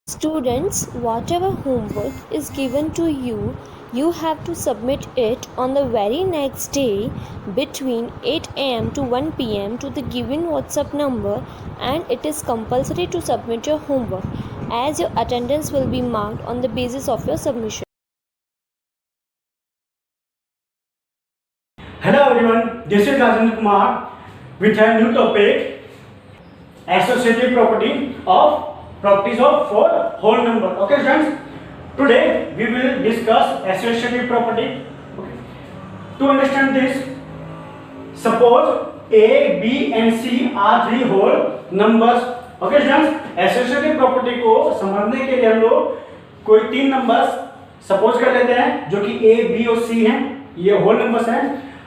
Students, whatever homework is given to you, you have to submit it on the very next day between 8 am to 1 pm to the given WhatsApp number, and it is compulsory to submit your homework as your attendance will be marked on the basis of your submission. Hello everyone, this is Rajendra Kumar with a new topic, associative properties of four whole number. Okay friends, today we will discuss associative property. Okay. To understand this, suppose A, B and C are three whole numbers. Okay friends, associative property को समझने के लिए हम लोग कोई तीन numbers suppose कर लेते हैं जो कि A, B और C हैं, ये होल नंबर्स हैं।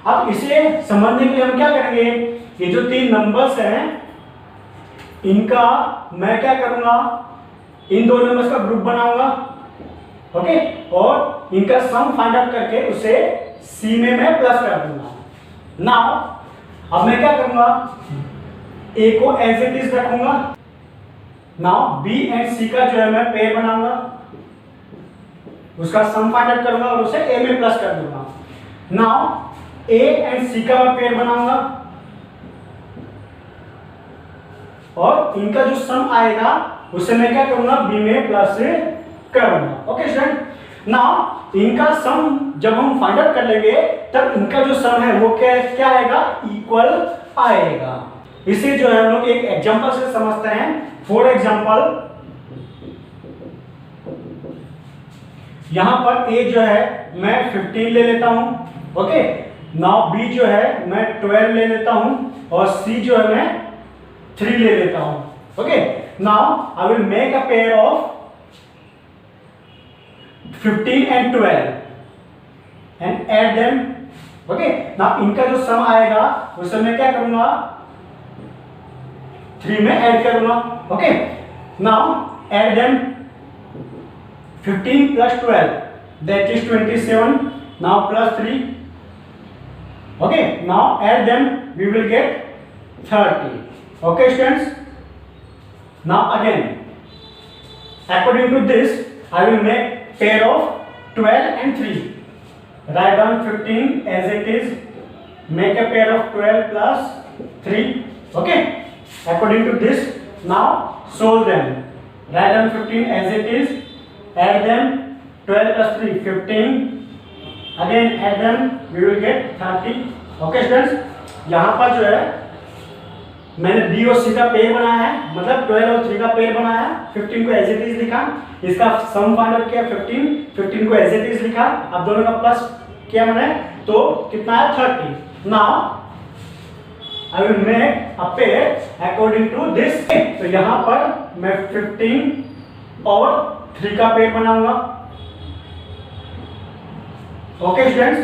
अब इसे समझने के लिए हम क्या करेंगे, ये जो तीन नंबर्स हैं इनका मैं क्या करूंगा, इन दो नंबर्स का ग्रुप बनाऊंगा, ओके, और इनका सम फाइंड आउट करके उसे सी में मैं प्लस कर दूंगा। नाउ अब मैं क्या करूंगा, ए को एज इट इज रखूंगा। नाउ बी एंड सी का जो है मैं पेयर बनाऊंगा, उसका सम फाइंड आउट करूंगा और उसे ए में प्लस कर दूंगा। नाउ ए एंड सी का मैं पेयर बनाऊंगा और इनका जो सम आएगा उसे मैं क्या करूंगा, बी में प्लस करूंगा। ओके स्टूडेंट, नाउ इनका सम जब हम फाइंड आउट कर लेंगे तब इनका जो सम है वो क्या आएगा, इक्वल आएगा। इसे जो है हम लोग एक एग्जांपल से समझते हैं। फॉर एग्जांपल, यहां पर ए जो है मैं 15 ले लेता हूं, ओके। नाउ बी जो है मैं 12 ले लेता हूं और सी जो है मैं 3 ले लेता हूं, okay. Now I will make a pair of 15 and 12 and add them, okay. Now इनका जो सम आएगा उसे मैं क्या करूंगा, 3 में ऐड करूंगा, okay. Now add them, 15 plus 12 that is 27, now plus 3, okay. Now add them, we will get 30. Okay students, now again according to this I will make pair of 12 and 3. Write down 15 as it is, make a pair of 12 plus 3, okay. According to this, now solve them. Write down 15 as it is, add them, 12 plus 3 15, again add them, we will get 30. Okay students, यहाँ पर जो है मैंने B और सी का pair बनाया है, मतलब 12 और 3 का पेयर बनाया, 15 को एज इट इज लिखा, इसका सम फाइंड आउट किया 15 को एज इट इज लिखा, अब दोनों का प्लस किया मैंने तो कितना है 30। Now I will make a pair according to this. तो यहाँ पर मैं 15 और 3 का पेयर बनाऊंगा, ओके स्टूडेंट्स।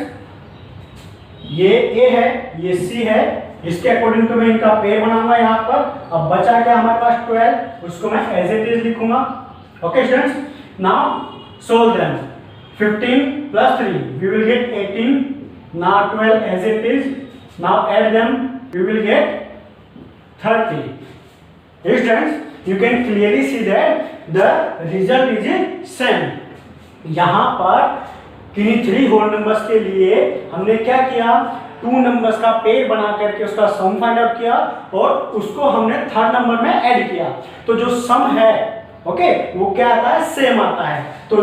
ये ए है, ये सी है, इसके अकॉर्डिंग टू मैं इनका पेयर बनाऊंगा यहाँ पर। अब बचा क्या हमारे पास 12, उसको मैं एज इट इज लिखूंगा, okay students. Now solve them, 15 plus 3 we will get 18, now 12 as it is, now add them, we will get 30. Students, you can clearly see that the result is same. यहाँ पर किन्हीं 3 whole numbers के लिए हमने क्या किया, 2 numbers का pair बना करके उसका सम फाइंड आउट किया और उसको हमने थर्ड नंबर में ऐड किया, तो जो सम है ओके वो क्या आता है, सेम आता है। तो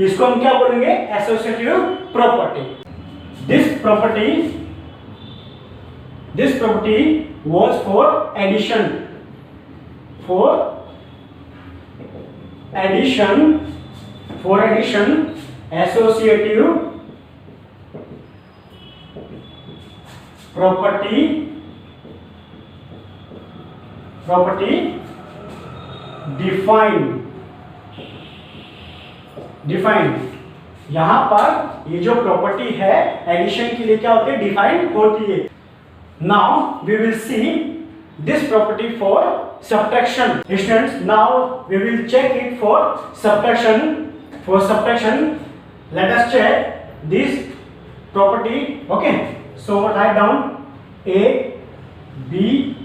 इसको हम क्या बोलेंगे, associative property. This property was for addition, associative property defined. यहां पर ये जो प्रॉपर्टी है एडिशन के लिए क्या होती है, डिफाइन होती है। Now we will see this property for subtraction. Students, now we will check it for subtraction. let us check this property, okay. So write down A, B,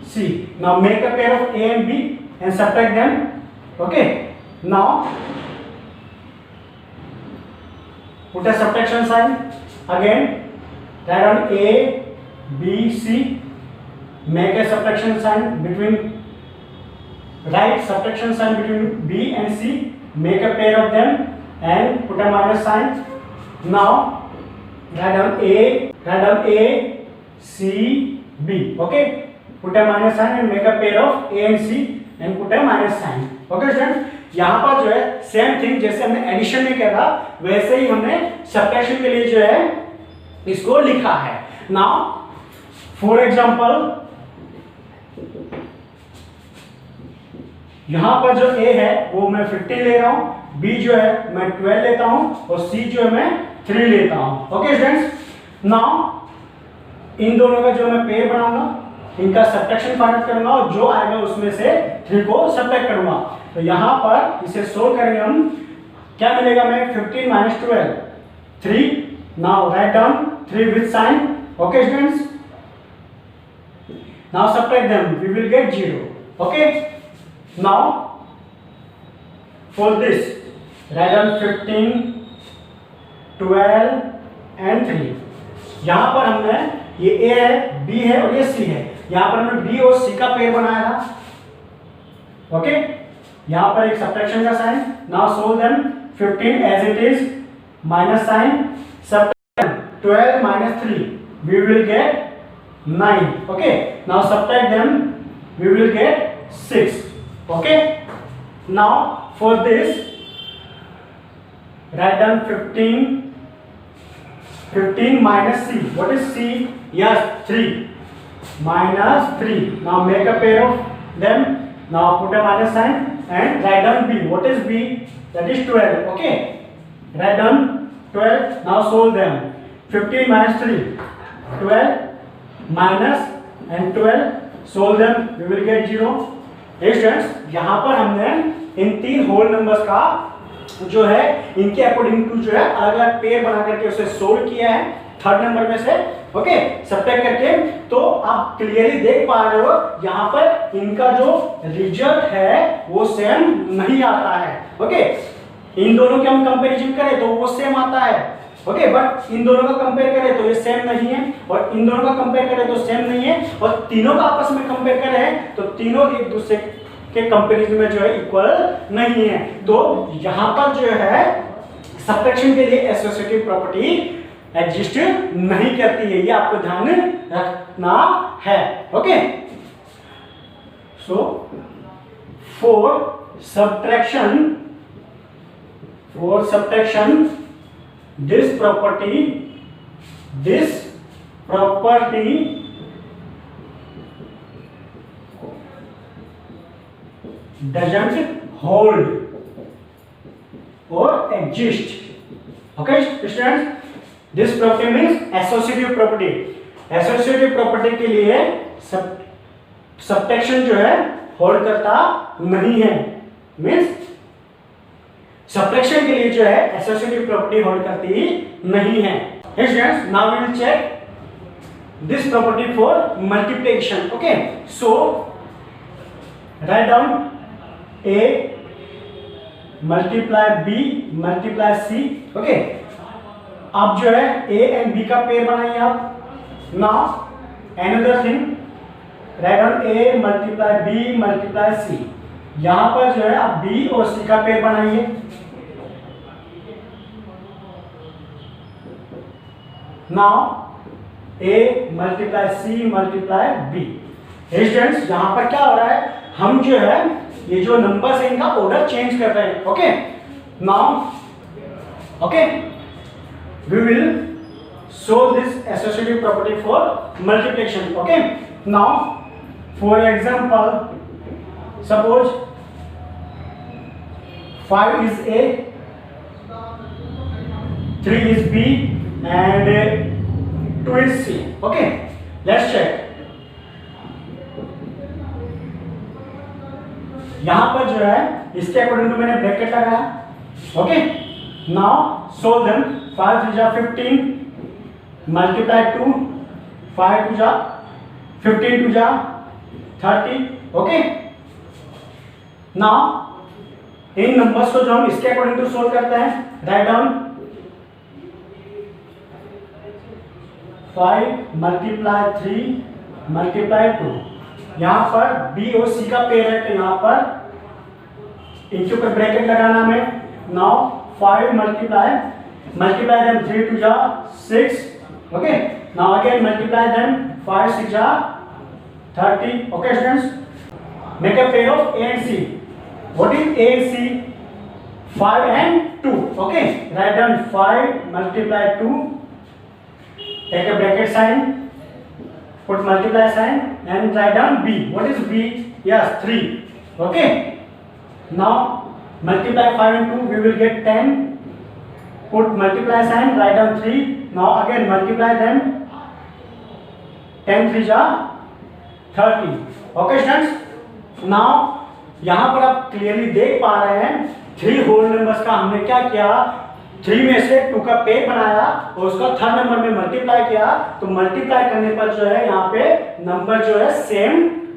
C. Now make a pair of A and B and subtract them, okay. Now put a subtraction sign again. Write on A, B, C. Make a subtraction sign between. Write subtraction sign between B and C. Make a pair of them and put a minus sign. Now write down A, C, B. Okay. Put a minus sign and make a pair of A and C and put a minus sign. Okay student, यहाँ पर जो है same thing जैसे हमने addition में किया था वैसे ही हमने सब्ट्रैक्शन के लिए जो है इसको लिखा है. नाउ फॉर एग्जांपल यहां पर जो A है वो मैं 50 ले रहा हूं, B जो है मैं 12 लेता हूं और C जो है मैं 3 लेता हूं. ओके स्टूडेंट्स, नाउ इन दोनों का जो मैं पेयर बनाऊंगा इनका सब्ट्रैक्शन फाइंड आउट करूंगा और जो आएगा उसमें से 3 को सब्ट्रैक्ट करूंगा. तो यहां पर इसे सोल्व करेंगे हम, क्या मिलेगा हमें 15 minus 12 3. Now write down 3 with sign. Okay students, now subtract them, we will get 0. Okay, now for this write down 15 12 and 3. यहां पर हमने ये A है, B है और ये C है. यहां पर हमने B और C का पेयर बनाया था. ओके, यहां पर एक सब्ट्रैक्शन का sign. Now solve them. 15 as it is minus sign, subtract 12 minus 3 we will get 9. Okay, now subtract them, we will get 6. Okay, now for this write down 15 minus C. What is C? Yes, 3 minus 3. Now make a pair of them. Now put a minus sign and write down B. What is B? That is 12. Okay, write down 12. Now solve them. 15 minus 3 12 minus and 12. Solve them. We will get 0. Students, यहाँ पर हमने इन 3 whole numbers का जो है इनके according to जो है अलग अलग पेयर बना करके उसे सोल्व किया है थर्ड नंबर में से. ओके, सब्ट्रैक्ट करके. तो आप क्लियरली देख पा रहे हो यहाँ पर इनका जो रिजल्ट है वो सेम नहीं आता है. ओके, इन दोनों के हम कंपैरिजन करें तो वो सेम आता है. ओके, बट इन दोनों का कंपेयर करें तो ये सेम नहीं है और इन दोनों का कंपेयर करें तो सेम नहीं है और तीनों का आपस में कंपेयर करें तो तीनों एक दूसरे के कंपैरिजन में जो है इक्वल नहीं है. तो यहां पर जो है सब्ट्रैक्शन के लिए एसोसिएटिव प्रॉपर्टी एग्जिस्ट नहीं करती है, ये आपको ध्यान रखना है. Okay, so for subtraction this property doesn't hold or exist. Okay students, this property means associative property. associative property के लिए सब्ट्रैक्शन जो है होल्ड करता नहीं है. मीन्स सब्ट्रैक्शन के लिए जो है एसोसिएटिव प्रॉपर्टी होल्ड करती नहीं है. Students, now we will check this property for multiplication. Okay, so write down A multiply B multiply C. Okay, अब जो है A एंड B का पेयर बनाइए आप. Now another thing, write down A multiply B multiply C. यहां पर जो है आप B और C का पेयर बनाइए. Now A multiply C multiply B. Students, यहां पर क्या हो रहा है, हम जो है ये जो नंबर्स है इनका ऑर्डर चेंज कर रहे हैं. Okay, now okay we will solve this associative property for multiplication. Okay, now for example, suppose 5 is A, 3 is B and 2 is C. Okay, let's check. यहां पर जो है इसके अकॉर्डिंग टू मैंने ब्रैकेट लगाया. Okay, now solve them. 5 to 15 multiply 2, 5 to 15 to 30. Okay, now in numbers को जो हम इसके अकॉर्डिंग टू सोल्व करते हैं, राइट डाउन 5 मल्टीप्लाई 3 मल्टीप्लाई 2। यहां पर बी और सी का पेयर है, तो यहां पर इनके ऊपर ब्रैकेट लगाना हमें। नाउ 5 मल्टीप्लाई देम 3 2 जा 6, okay. Now again multiply them 5 6 जा 30, okay students, make a pair of A and C. What is A and C? 5 and 2, okay. Write down 5 multiply 2, take a bracket sign, put multiply sign and write down B. What is B? Yes, 3, okay. Now multiply 5 and 2, we will get 10, put multiply sign, write down 3. Now again multiply them, 10 3 जा 30, okay students. Now यहां पर आप clearly देख पा रहे हैं 3 whole numbers का हमने क्या किया, 3 में से 2 का पेयर बनाया और उसका थर्ड नंबर में मल्टीप्लाई किया, तो मल्टीप्लाई करने पर जो है यहाँ पे नंबर जो है सेम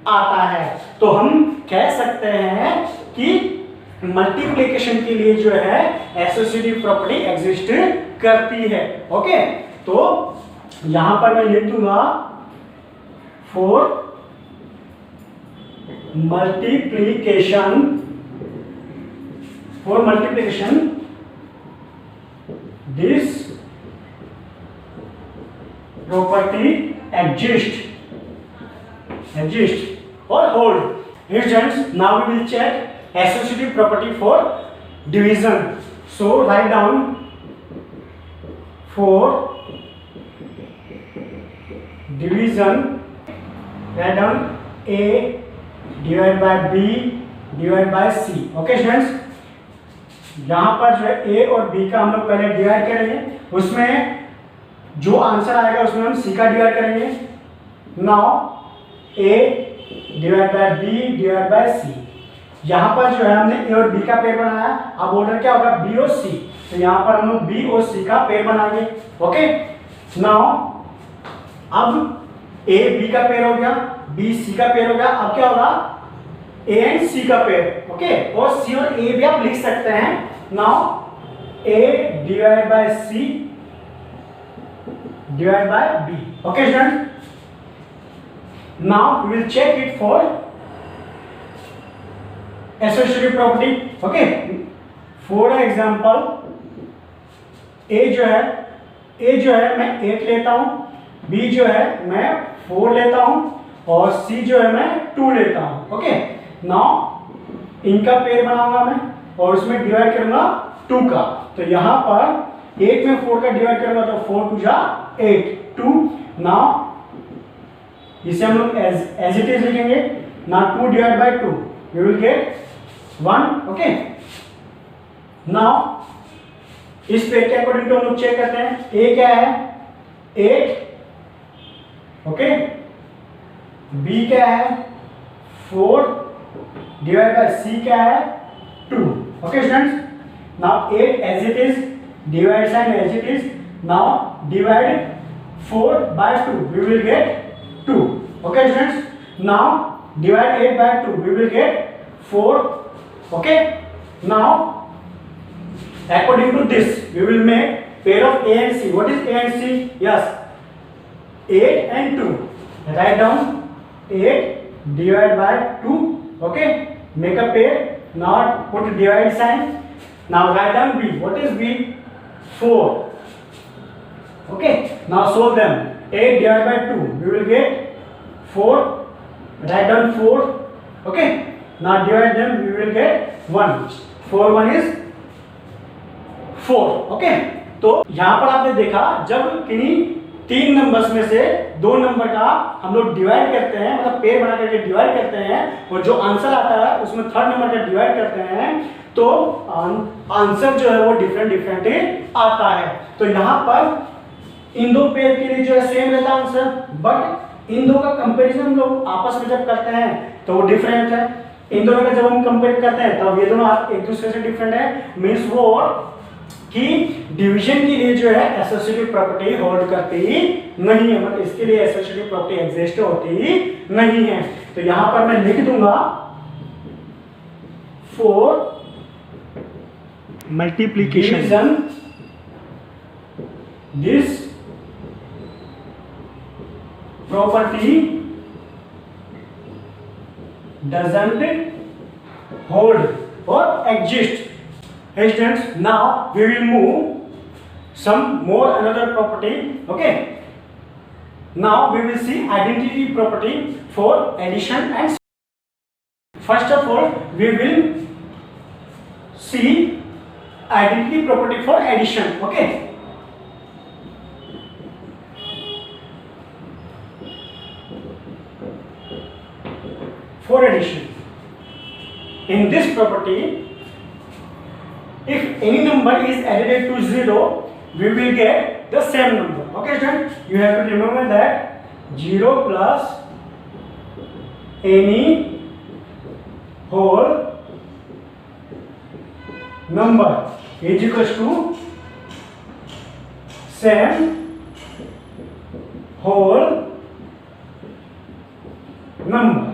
आता है। तो हम कह सकते हैं कि मल्टीप्लिकेशन के लिए जो है एसोसिएटिव प्रॉपर्टी एग्जिस्ट करती है, ओके। तो यहां पर मैं लिख दूंगा 4 multiplication this property exist or hold. Students, now we will check associative property for division. So write down 4 division, write down A divide by B divide by C, okay students. यहां पर जो है ए और बी का हम लोग पहले divide करेंगे, उसमें जो आंसर आएगा उसमें हम सी का डिवाइड करेंगे। Now A divide by B divide by C. यहां पर जो है हमने ए और बी का पेयर बनाया, अब ऑर्डर क्या होगा बी और सी, तो यहां पर हम लोग बी और सी का पेयर बनाएंगे, ओके। नाउ अब ए बी का पेयर हो गया, बी सी का पेयर हो गया, अब क्या होगा ए एंड सी का पेयर, ओके। और सी और ए भी आप लिख सकते हैं। Now A divide by C divide by B, okay student. Now we will check it for associative property, okay. For example A जो है मैं 8 लेता हूं, बी जो है मैं 4 लेता हूं और सी जो है मैं 2 लेता हूं, ओके। नाउ इनका पेयर बनाऊंगा मैं और उसमें डिवाइड करूंगा 2 का, तो यहां पर 8 में 4 का डिवाइड करूंगा तो 4 2 जा 8 2। नाउ इसे हम लोग एज इट इज लिखेंगे। Now 2 divide by 2 we will get 1, okay. Now इस पेयर के अकॉर्डिंग टू हम लोग चेक करते हैं। ए क्या है 8, ओके। बी क्या है 4 डिवाइड बाय सी क्या है 2, okay students. Now 8 as it is, divide sign as it is. Now divide 4 by 2 we will get 2, okay students. Now divide 8 by 2 we will get 4, okay. Now according to this we will make pair of A and C. What is A and C? Yes, 8 and 2. Write down 8 divided by 2, okay. Make a pair. Now put divide sign. Now write down B. What is B? 4, okay. Now solve them. 8 divided by 2 we will get 4. Write down 4, okay. Now divide them we will get 1. 4 1 is 4, okay. तो यहां पर आपने देखा जब किन्हीं 3 numbers में से 2 number का हम लोग डिवाइड करते हैं, मतलब पेयर बना करके डिवाइड करते हैं और जो आंसर आता है उसमें थर्ड नंबर का डिवाइड करते हैं, तो आंसर जो है वो डिफरेंट आता है। तो यहां पर इन दो पेयर के लिए जो है सेम रहता है आंसर, बट इन दो का कंपैरिजन हम लोग आपस में जब करते हैं तो वो डिफरेंट है। इन दोनों का जब हम कंपेयर करते हैं तब ये दोनों एक दूसरे से डिफरेंट है, मींस वो कि डिवीजन के लिए जो है एसोसिएटिव प्रॉपर्टी होल्ड करती नहीं है, मतलब इसके लिए एसोसिएटिव प्रॉपर्टी एग्जिस्ट होती नहीं है। तो यहां पर मैं लिख दूंगा 4 multiplication, division, this property doesn't hold or exist. Hey students, now we will move some more another property. Okay, now we will see identity property for addition and first of all we will see identity property for addition. Okay, for addition, in this property, if any number is added to 0, we will get the same number. Okay students, you have to remember that 0 plus any whole number is equals to same whole number.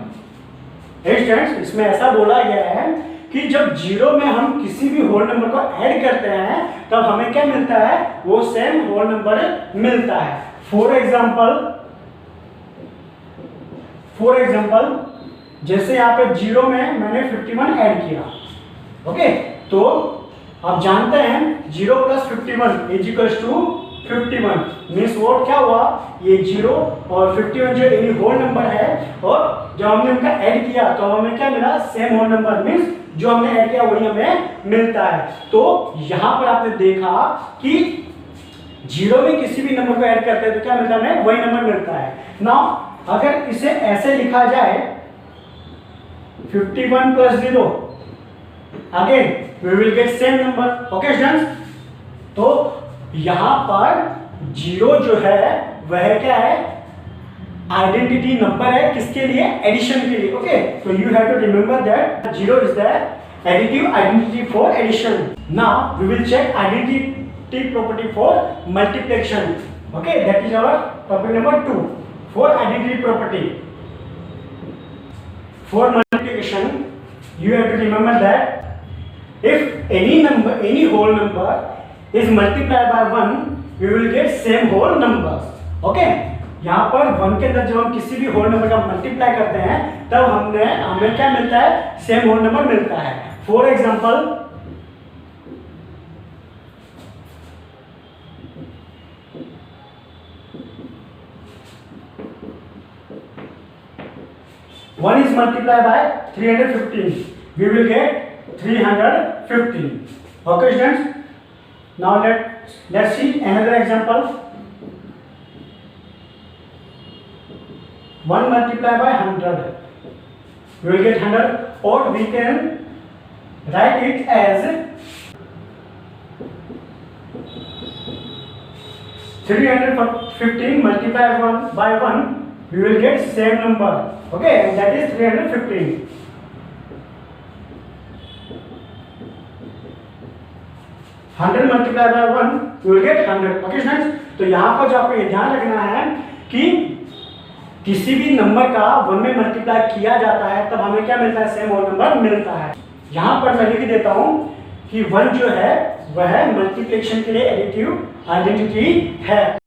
Students, इसमें ऐसा बोला गया है कि जब zero में हम किसी भी होल नंबर को ऐड करते हैं तब हमें क्या मिलता है, वो सेम होल नंबर मिलता है. फॉर एग्जांपल जैसे यहाँ पे जीरो में मैंने 51 ऐड किया. ओके, तो आप जानते हैं 0 plus 51 is equals to 51. Means वो क्या हुआ, ये 0 और 51 जो एनी होल नंबर है, और जब हमने उनका ऐड किया तो हमें क्या मिला, सेम होल नंबर. मीन्स जो हमने ऐड किया वही हमें मिलता है. तो यहाँ पर आपने देखा कि 0 में किसी भी नंबर को ऐड करते हैं तो क्या मिलता है, हमें वही नंबर मिलता है. नाउ अगर इसे ऐसे लिखा जाए 51 plus 0, again we will get same number. Okay students, तो यहां पर 0 जो है वह क्या है, आइडेंटिटी नंबर है. किसके लिए, एडिशन के लिए. ओके, तो you have to remember that 0 is the additive identity for addition. Now we will check identity property for multiplication. Okay, that is our topic number 2 for identity property. For multiplication you have to remember that if any whole number is multiplied by 1, we will get same whole numbers. Okay, यहाँ पर 1 के अंदर जब हम किसी भी whole number का multiply करते हैं तब हमें क्या मिलता है, सेम होल नंबर मिलता है. For example 1 is multiplied by 315, we will get 315. Okay students, now let's see another example. 1 multiplied by 100, we will get 100, or we can write it as 315 multiplied by 1, we will get same number. Okay, and that is 315. Hundred multiply by 1, we will get 100. Okay students, तो यहाँ पर जो आपको ये ध्यान रखना है कि किसी भी नंबर का 1 में मल्टीप्लाई किया जाता है तब हमें क्या मिलता है, सेम होल नंबर मिलता है. यहाँ पर मैं लिख देता हूँ कि 1 जो है वह मल्टीप्लिकेशन के लिए एडिटिव आइडेंटिटी है.